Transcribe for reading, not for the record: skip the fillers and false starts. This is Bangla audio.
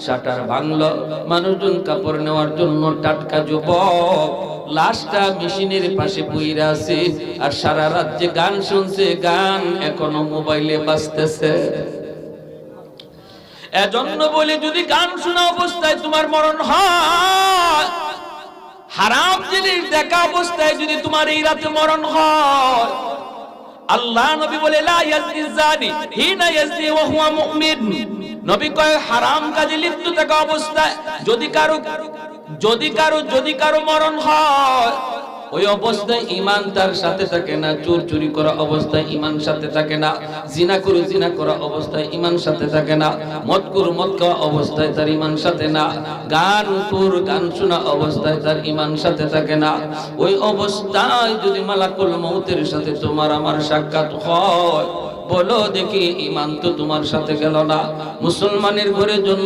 শাটার ভাঙলো, মানুষজন কাপড় নেওয়ার জন্য টাটকা যুবক লাশটা মেশিনের পাশে পইরা আছে, আর সারা রাত যে গান শুনছে, গান এখনো মোবাইলে বাজতেছে। এজন্য বলি, যদি গান শোনা অবস্থায় তোমার মরণ হয়, হারাম জিনিস দেখা অবস্থায় যদি তোমার এই রাতে মরণ হয়, আল্লাহ নবী বলে লা ইয়াজনি জানি হিনা ইয়াজনি ওয়া হুয়া মুমিন। নবী কয় হারাম কাজে লিপ্ত থাকা অবস্থায় যদি কারো মরণ হয়, ওই অবস্থায় ঈমান তার সাথে থাকে না। চুরি করা অবস্থায় ঈমান সাথে থাকে না। জিনা করা অবস্থায় ঈমান সাথে থাকে না। মদ খাওয়া অবস্থায় তার ঈমান সাথে না। গান শোনা অবস্থায় তার ঈমান সাথে থাকে না। ওই অবস্থায় যদি মালাকুল মউতের সাথে তোমার আমার সাক্ষাৎ হয়, বলো দেখি ঈমান তো তোমার সাথে গেল না। মুসলমানের ঘরে জন্ম